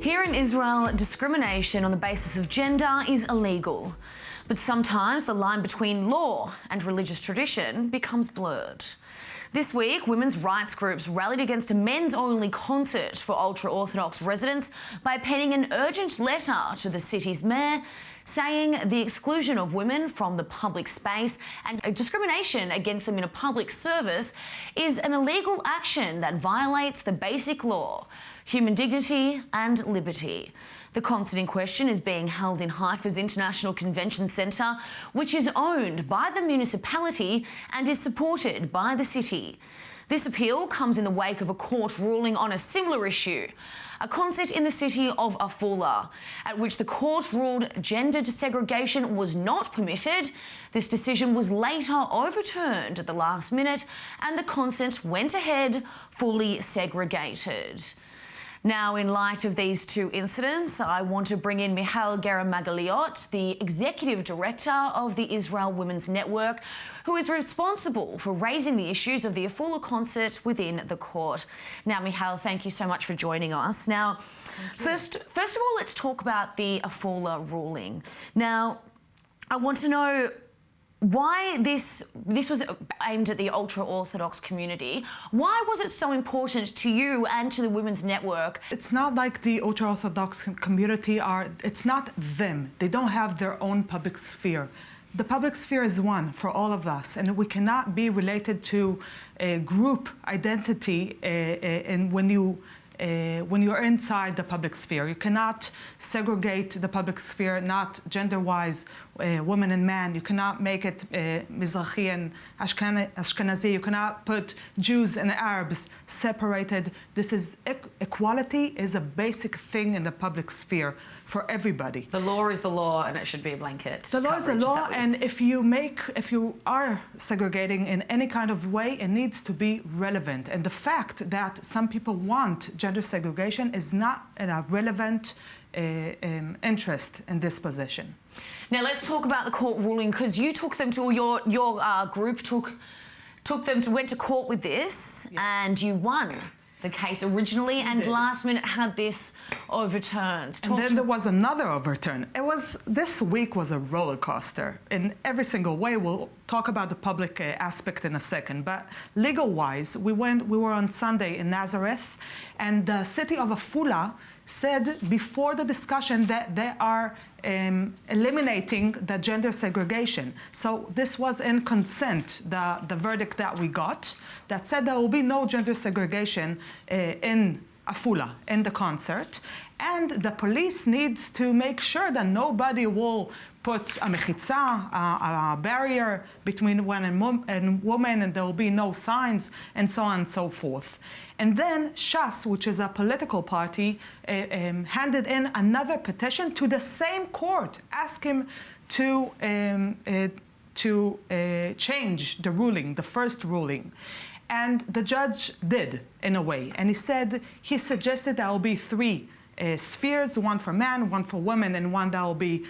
Here in Israel, discrimination on the basis of gender is illegal. But sometimes the line between law and religious tradition becomes blurred. This week, women's rights groups rallied against a men's-only concert for ultra-Orthodox residents by penning an urgent letter to the city's mayor saying the exclusion of women from the public space and discrimination against them in a public service is an illegal action that violates the basic law, human dignity and liberty. The concert in question is being held in Haifa's International Convention Centre, which is owned by the municipality and is supported by the city. This appeal comes in the wake of a court ruling on a similar issue, a concert in the city of Afula, at which the court ruled gendered segregation was not permitted. This decision was later overturned at the last minute and the concert went ahead fully segregated. Now, in light of these two incidents, I want to bring in Michael Mרגליות, the Executive Director of the Israel Women's Network, who is responsible for raising the issues of the Afula concert within the court. Now, Michael, thank you so much for joining us. Now, first of all, let's talk about the Afula ruling. Now, I want to know why this was aimed at the ultra-Orthodox community. Why was it so important to you and to the Women's Network? It's not like the ultra-Orthodox community it's not them. They don't have their own public sphere. The public sphere is one for all of us, and we cannot be related to a group identity and when you're inside the public sphere. You cannot segregate the public sphere, not gender-wise, women and men. You cannot make it Mizrahi and Ashkenazi. You cannot put Jews and Arabs separated. This is equality is a basic thing in the public sphere for everybody. The law is the law, and it should be a blanket. The law is the law, and if you are segregating in any kind of way, it needs to be relevant. And the fact that some people want gender segregation is not a relevant interest in this position. Now let's talk about the court ruling, because you took them to your group went to court with this. Yes. And you won the case originally, and last minute had this overturned. And then there was another overturn. This week was a roller coaster in every single way. We'll talk about the public aspect in a second, but legal-wise, we were on Sunday in Nazareth, and the city of Afula said before the discussion that they are eliminating the gender segregation. So this was in consent, the verdict that we got, that said there will be no gender segregation in Afula, in the concert, and the police needs to make sure that nobody will put a mechitza, a barrier between one and woman, and there will be no signs, and so on and so forth. And then Shas, which is a political party, handed in another petition to the same court, asking to change the ruling, the first ruling. And the judge did, in a way, and he suggested there will be three spheres, one for men, one for women, and one that will be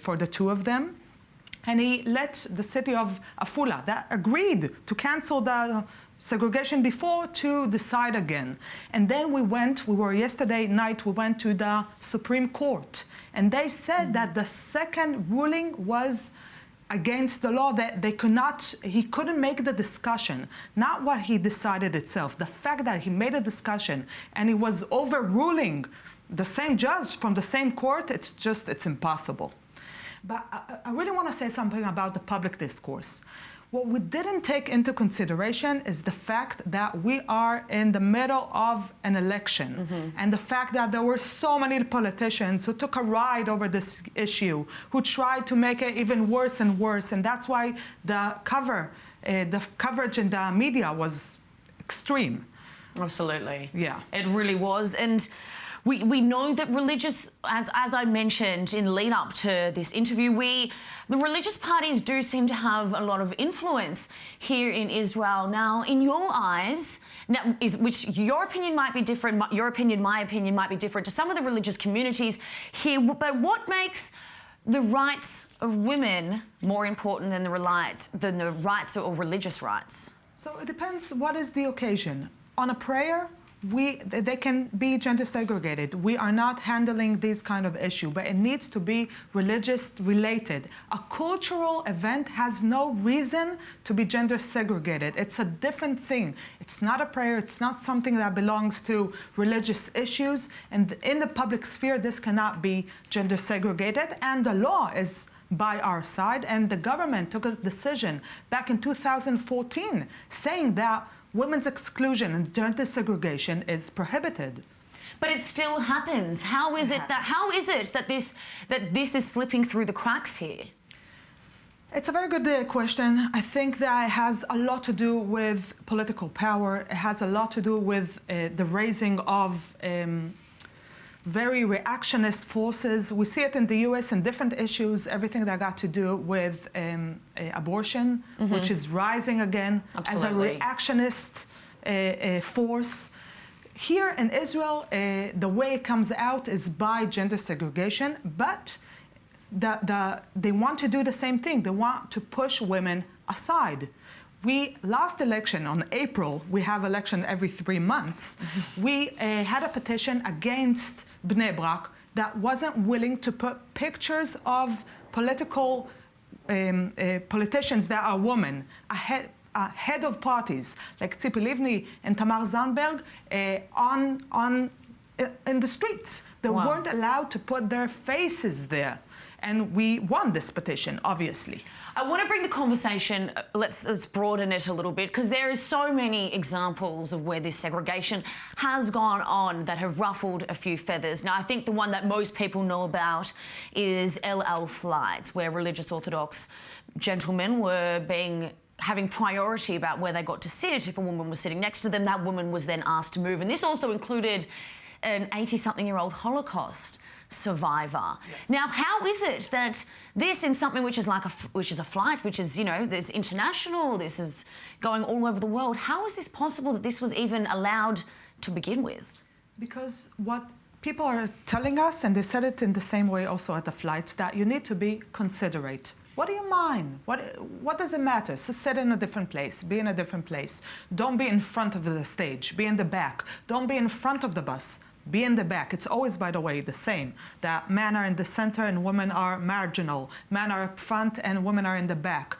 for the two of them. And he let the city of Afula, that agreed to cancel the segregation before, to decide again. And then we were yesterday night, we went to the Supreme Court, and they said that the second ruling was against the law, that he couldn't make the discussion, not what he decided itself. The fact that he made a discussion and he was overruling the same judge from the same court, it's impossible. But I really want to say something about the public discourse. What we didn't take into consideration is the fact that we are in the middle of an election, and the fact that there were so many politicians who took a ride over this issue, who tried to make it even worse and worse, and that's why the coverage in the media was extreme. Absolutely. Yeah. It really was. And we know that religious, as I mentioned in lead up to this interview, the religious parties do seem to have a lot of influence here in Israel. Now, in your eyes, which your opinion might be different, my opinion might be different to some of the religious communities here, but what makes the rights of women more important than the rights or religious rights? So it depends what is the occasion. On a prayer, they can be gender segregated. We are not handling these kind of issue, but it needs to be religious related. A cultural event has no reason to be gender segregated. It's a different thing. It's not a prayer. It's not something that belongs to religious issues. And in the public sphere, this cannot be gender segregated. And the law is by our side. And the government took a decision back in 2014 saying that women's exclusion and gender segregation is prohibited. But it still happens. How is it that this is slipping through the cracks here? It's a very good question. I think that it has a lot to do with political power. It has a lot to do with the raising of very reactionist forces. We see it in the US in different issues, everything that got to do with abortion, which is rising again as a reactionist force. Here in Israel, the way it comes out is by gender segregation, but they want to do the same thing. They want to push women aside. Last election on April, we have election every 3 months. We had a petition against Bnei Brak that wasn't willing to put pictures of politicians that are women ahead of parties like Tzipi Livni and Tamar Zandberg in the streets. They weren't allowed to put their faces there. And we won this petition, obviously. I want to bring the conversation, let's broaden it a little bit, because there is so many examples of where this segregation has gone on that have ruffled a few feathers. Now, I think the one that most people know about is El flights, where religious Orthodox gentlemen were having priority about where they got to sit. If a woman was sitting next to them, that woman was then asked to move. And this also included an 80-something-year-old Holocaust survivor. Yes. Now, how is it that this, in something which is a flight, which is, there's international, this is going all over the world, how is this possible that this was even allowed to begin with? Because what people are telling us, and they said it in the same way also at the flights, that you need to be considerate. What do you mind? What does it matter? So sit in a different place, be in a different place. Don't be in front of the stage, be in the back. Don't be in front of the bus. Be in the back. It's always, by the way, the same, that men are in the center and women are marginal. Men are up front and women are in the back.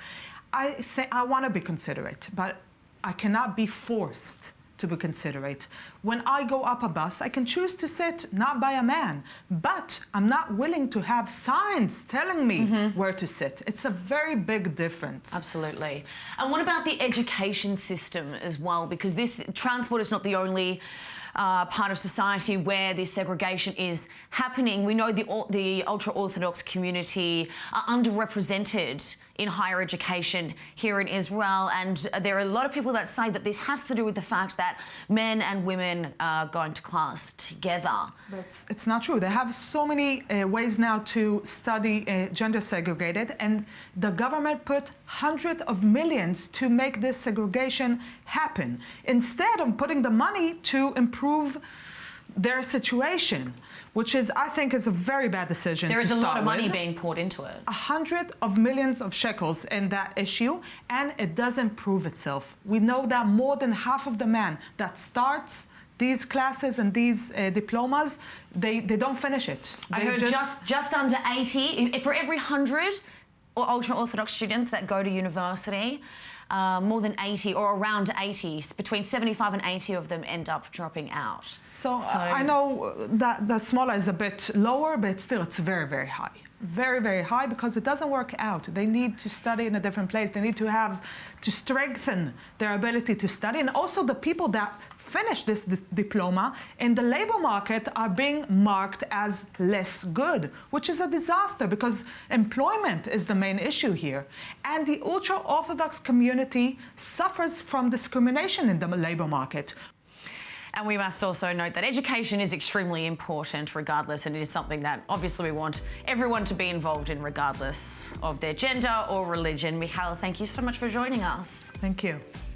I want to be considerate, but I cannot be forced to be considerate. When I go up a bus, I can choose to sit not by a man, but I'm not willing to have signs telling me where to sit. It's a very big difference. Absolutely. And what about the education system as well? Because transport is not the only part of society where this segregation is happening. We know the ultra-Orthodox community are underrepresented in higher education here in Israel, and there are a lot of people that say that this has to do with the fact that men and women are going to class together. But it's not true. They have so many ways now to study gender segregated, and the government put hundreds of millions to make this segregation happen, instead of putting the money to improve their situation, which I think is a very bad decision. There is a lot of money being poured into it. $100 million shekels in that issue, and it doesn't prove itself. We know that more than half of the men that starts these classes and these diplomas, they don't finish it. I heard just under 80, for every 100 ultra-Orthodox students that go to university, more than 80 or around 80, between 75 and 80 of them end up dropping out. So I know that the smaller is a bit lower, but still it's very, very high. Very, very high, because it doesn't work out. They need to study in a different place. They need to strengthen their ability to study. And also the people that finish this diploma in the labor market are being marked as less good, which is a disaster, because employment is the main issue here. And the ultra-Orthodox community suffers from discrimination in the labor market. And we must also note that education is extremely important regardless, and it is something that obviously we want everyone to be involved in regardless of their gender or religion. Michal, thank you so much for joining us. Thank you.